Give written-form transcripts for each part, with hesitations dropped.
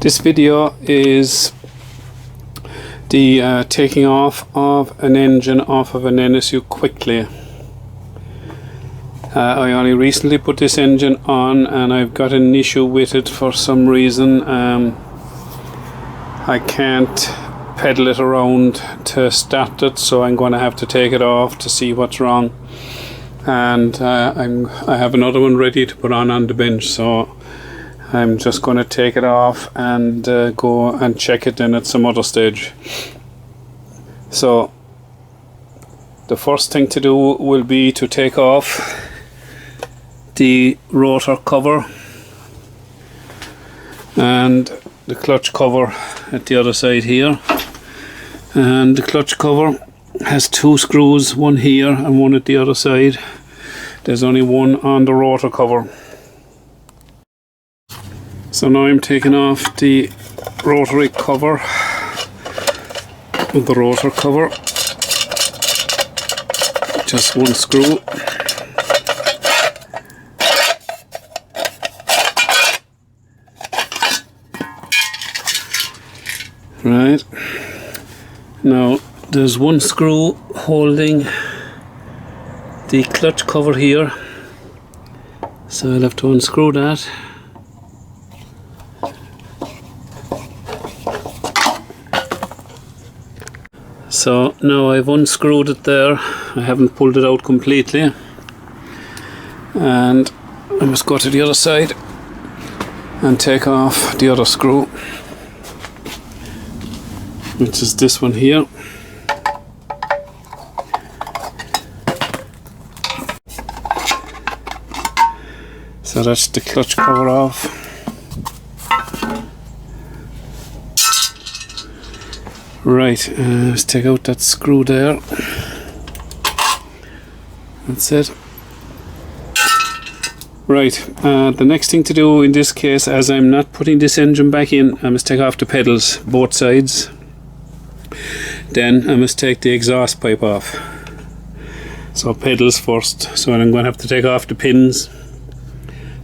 This video is the taking off of an engine off of an NSU Quickly. I only recently put this engine on and I've got an issue with it for some reason. I can't pedal it around to start it, so I'm going to have to take it off to see what's wrong. And I have another one ready to put on the bench, so I'm just going to take it off and go and check it then at some other stage. So the first thing to do will be to take off the rotor cover and the clutch cover at the other side here. And the clutch cover has two screws, one here and one at the other side. There's only one on the rotor cover. So now I'm taking off the rotary cover, the rotor cover, just one screw. Right, now there's one screw holding the clutch cover here, so I'll have to unscrew that. So now I've unscrewed it there. I haven't pulled it out completely, and I must go to the other side and take off the other screw, which is this one here. So that's the clutch cover off. Right, let's take out that screw there. That's it. Right, the next thing to do in this case, as I'm not putting this engine back in, I must take off the pedals, both sides. Then I must take the exhaust pipe off. So pedals first, so I'm going to have to take off the pins,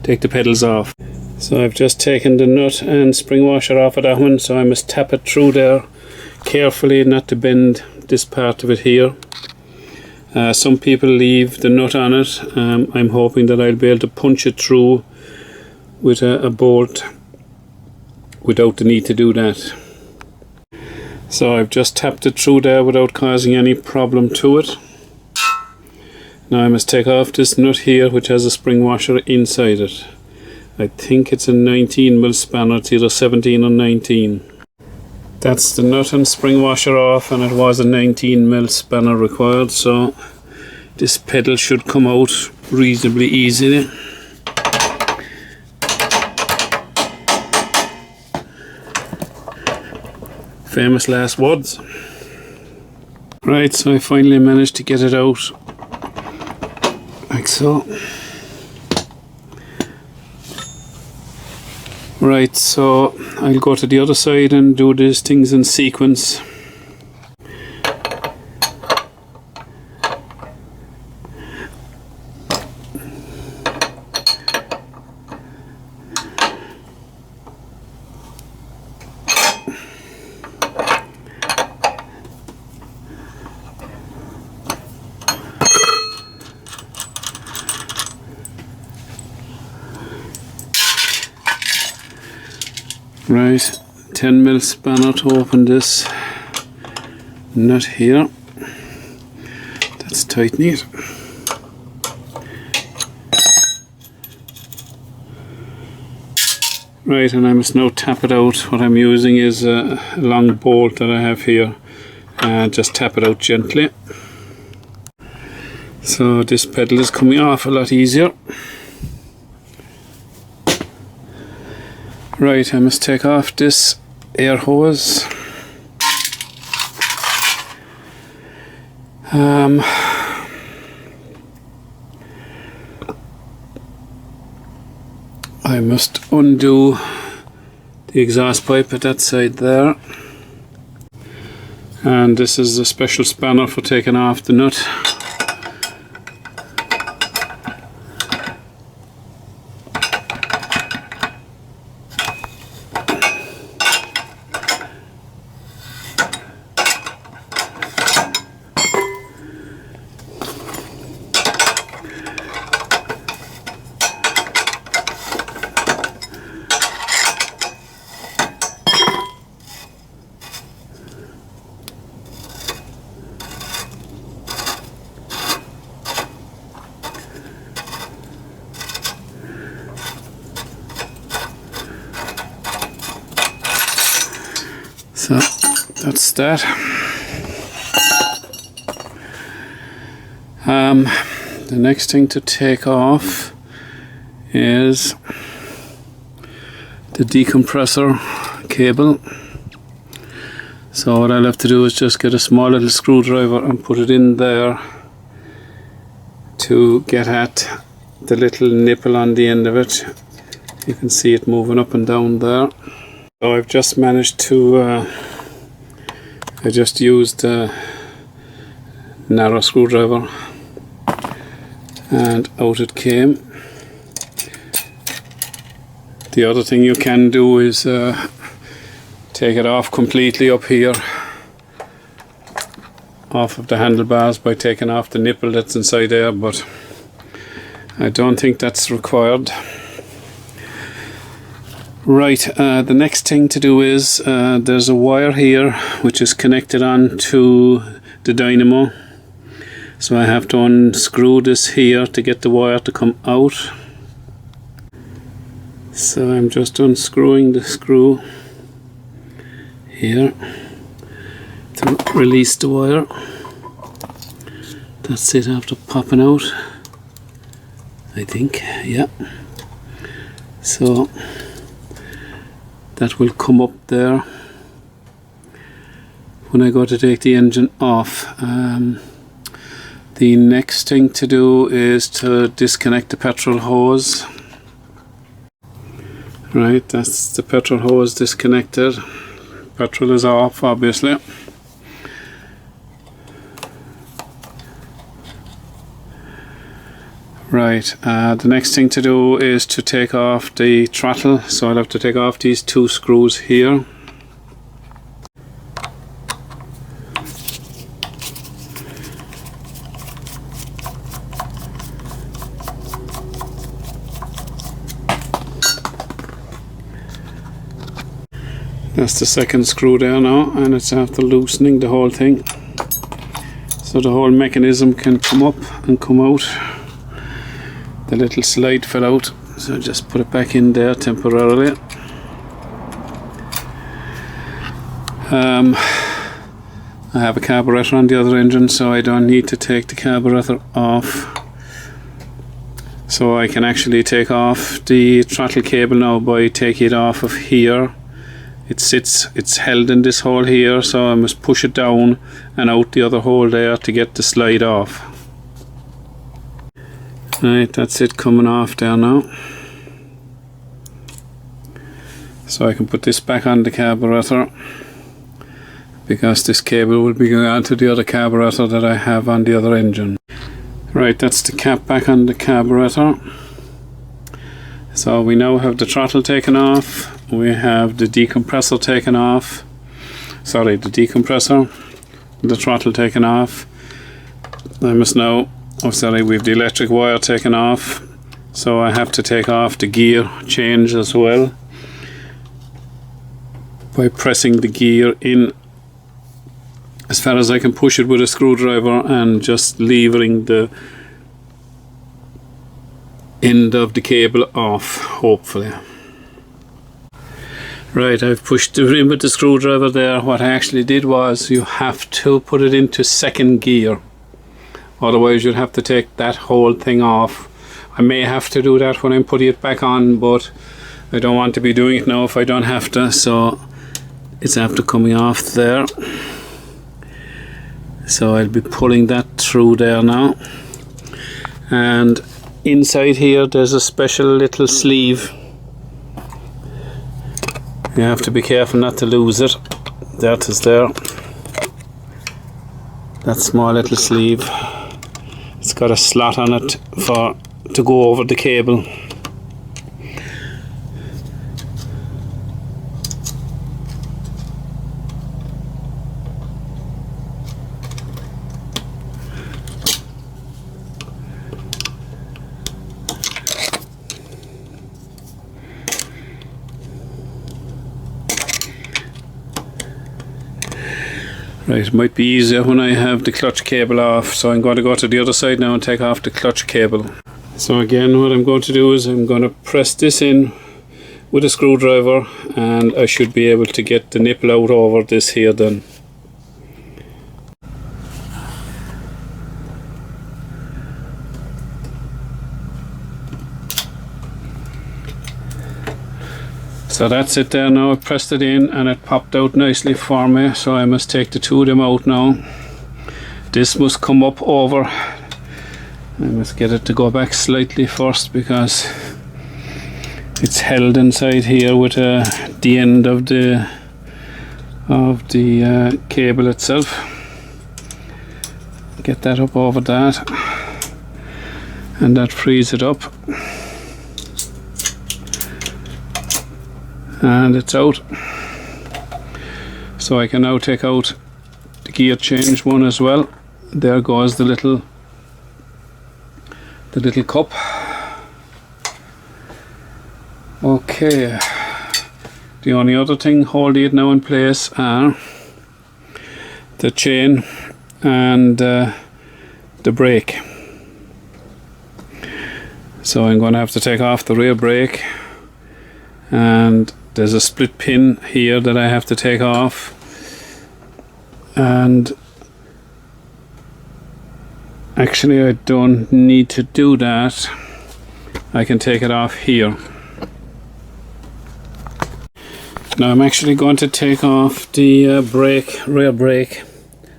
take the pedals off. So I've just taken the nut and spring washer off of that one, so I must tap it through there carefully, not to bend this part of it here. Some people leave the nut on it. I'm hoping that I'll be able to punch it through with a bolt without the need to do that. So I've just tapped it through there without causing any problem to it. Now I must take off this nut here, which has a spring washer inside it. I think it's a 19mm spanner, it's either 17 or 19. That's the nut and spring washer off, and it was a 19mm spanner required, so this pedal should come out reasonably easily. Famous last words. Right, so I finally managed to get it out like so. Right, so I'll go to the other side and do these things in sequence. Right, 10mm spanner to open this nut here. That's tightening it. Right, and I must now tap it out. What I'm using is a long bolt that I have here. Just tap it out gently. So this pedal is coming off a lot easier. Right, I must take off this air hose. I must undo the exhaust pipe at that side there. And this is a special spanner for taking off the nut. So that's that. The next thing to take off is the decompressor cable. So what I'll have to do is just get a small little screwdriver and put it in there to get at the little nipple on the end of it. You can see it moving up and down there. So I've just managed to I just used a narrow screwdriver and out it came. The other thing you can do is take it off completely up here off of the handlebars by taking off the nipple that's inside there, but I don't think that's required. Right, the next thing to do is there's a wire here which is connected on to the dynamo, so I have to unscrew this here to get the wire to come out. So I'm just unscrewing the screw here to release the wire. That's it after popping out, I think. Yeah, so that will come up there when I go to take the engine off. The next thing to do is to disconnect the petrol hose. Right, that's the petrol hose disconnected. Petrol is off, obviously. Right, the next thing to do is to take off the throttle, so I'll have to take off these two screws here. That's the second screw there now, and it's after loosening the whole thing, so the whole mechanism can come up and come out. The little slide fell out, so just put it back in there temporarily. I have a carburetor on the other engine, so I don't need to take the carburetor off. So I can actually take off the throttle cable now by taking it off of here. It's held in this hole here, so I must push it down and out the other hole there to get the slide off. Right, that's it coming off there now. So I can put this back on the carburetor, because this cable will be going on to the other carburetor that I have on the other engine. Right, that's the cap back on the carburetor. So we now have the throttle taken off. We have the decompressor taken off. Sorry, the decompressor, the throttle taken off. I must now, oh sorry, we have the electric wire taken off. So I have to take off the gear change as well by pressing the gear in as far as I can push it with a screwdriver and just levering the end of the cable off, hopefully. Right, I've pushed it in with the screwdriver there. What I actually did was, you have to put it into second gear, otherwise you'd have to take that whole thing off. I may have to do that when I'm putting it back on, but I don't want to be doing it now if I don't have to, so it's after coming off there. So I'll be pulling that through there now, and inside here there's a special little sleeve. You have to be careful not to lose it. That is there, that small little sleeve. It's got a slot on it to go over the cable. Right, it might be easier when I have the clutch cable off, so I'm going to go to the other side now and take off the clutch cable. So again, what I'm going to do is I'm going to press this in with a screwdriver, and I should be able to get the nipple out over this here then. So that's it there now. I pressed it in and it popped out nicely for me, so I must take the two of them out now. This must come up over. I must get it to go back slightly first because it's held inside here with the end of the cable itself. Get that up over that, and that frees it up, and it's out. So I can now take out the gear change one as well. There goes the little cup. Okay, the only other thing holding it now in place are the chain and the brake. So I'm going to have to take off the rear brake, and there's a split pin here that I have to take off, and actually I don't need to do that. I can take it off here. Now I'm actually going to take off the rear brake,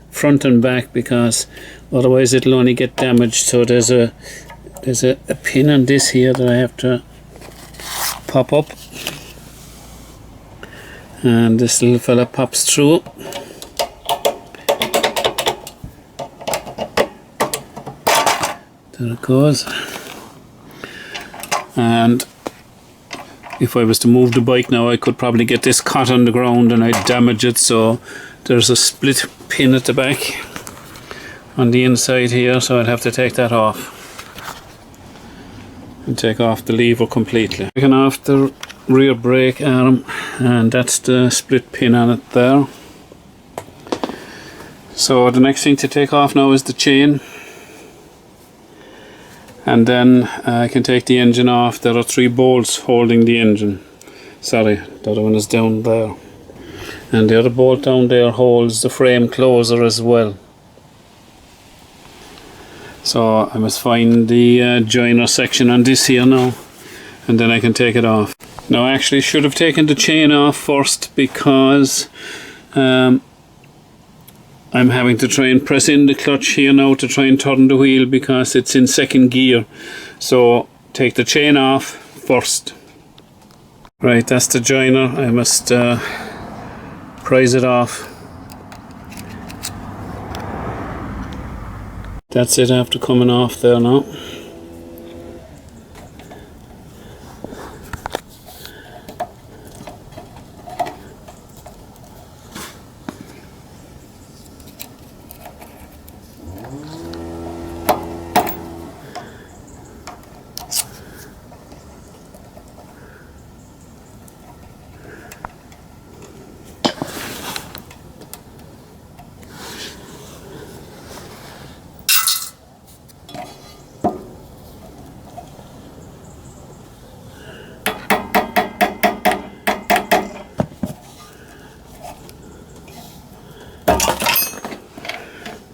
front and back, because otherwise it'll only get damaged. So there's a pin on this here that I have to pop up, and this little fella pops through. There it goes. And if I was to move the bike now, I could probably get this caught on the ground and I'd damage it. So there's a split pin at the back on the inside here, so I'd have to take that off and take off the lever completely. Taking off the rear brake arm, and that's the split pin on it there. So the next thing to take off now is the chain, and then I can take the engine off. There are 3 bolts holding the engine. Sorry, the other one is down there, and the other bolt down there holds the frame closer as well. So I must find the joiner section on this here now, and then I can take it off. Now I actually should have taken the chain off first, because I'm having to try and press in the clutch here now to try and turn the wheel, because it's in second gear. So take the chain off first. Right, that's the joiner. I must prise it off. That's it after coming off there now.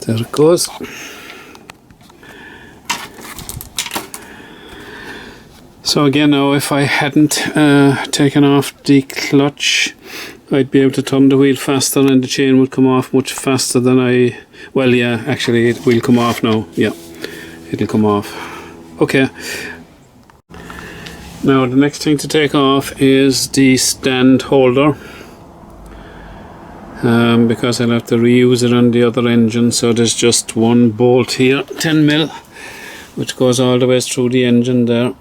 There it goes. So again now, if I hadn't taken off the clutch, I'd be able to turn the wheel faster and the chain would come off much faster than well, yeah, actually it will come off now. Yeah, it'll come off. Okay. Now the next thing to take off is the stand holder. Because I'll have to reuse it on the other engine. So there's just one bolt here, 10mm, which goes all the way through the engine there.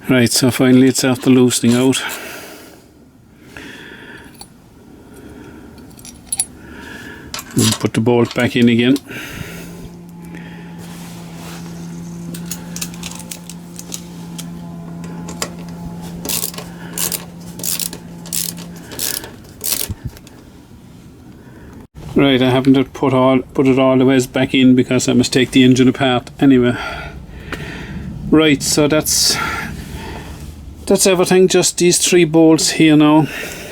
Right, so finally it's after loosening out. And put the bolt back in again. Right, I haven't put it all the ways back in because I must take the engine apart anyway. Right, so that's everything, just these 3 bolts here now.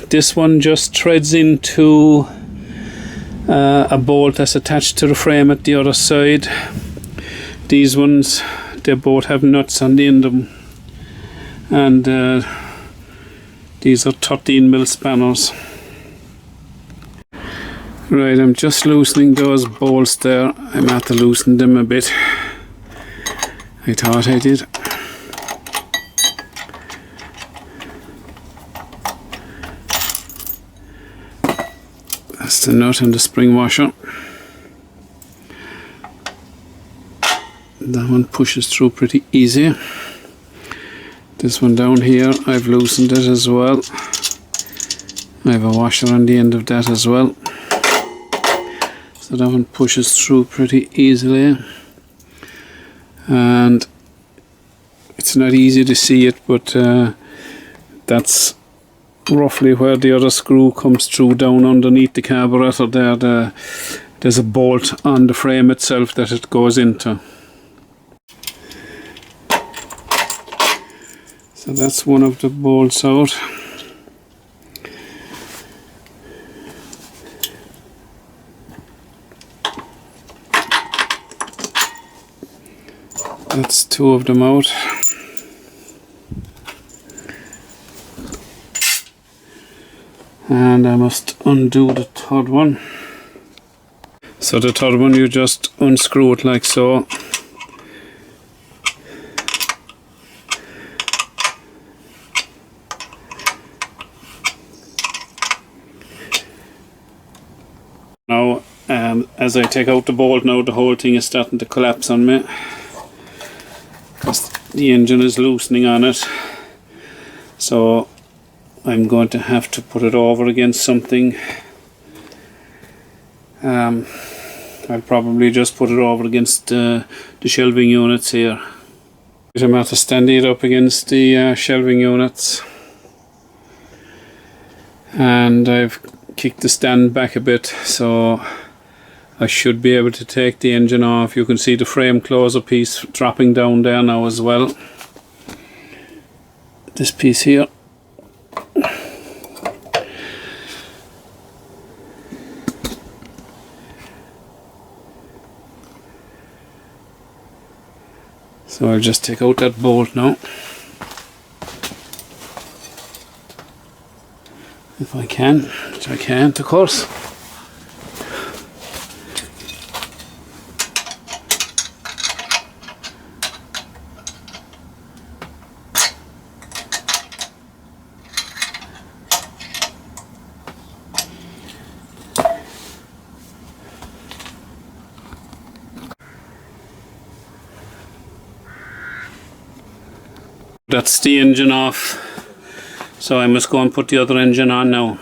This one just threads into a bolt that's attached to the frame at the other side. These ones, they both have nuts on the end of them, and these are 13mm spanners. Right, I'm just loosening those bolts there. I'm at to loosen them a bit. I thought I did. That's the nut and the spring washer. That one pushes through pretty easy. This one down here, I've loosened it as well. I have a washer on the end of that as well. So that one pushes through pretty easily, and it's not easy to see it, but that's roughly where the other screw comes through down underneath the carburetor there. There's a bolt on the frame itself that it goes into. So that's one of the bolts out. That's 2 of them out. And I must undo the 3rd one. So the 3rd one, you just unscrew it like so. Now, as I take out the bolt now, the whole thing is starting to collapse on me, because the engine is loosening on it. So I'm going to have to put it over against something. I'll probably just put it over against the shelving units here. I'm going to have to stand it up against the shelving units, and I've kicked the stand back a bit, so I should be able to take the engine off. You can see the frame closer piece dropping down there now as well. This piece here. So I'll just take out that bolt now, if I can, which I can't, of course. That's the engine off, so I must go and put the other engine on now.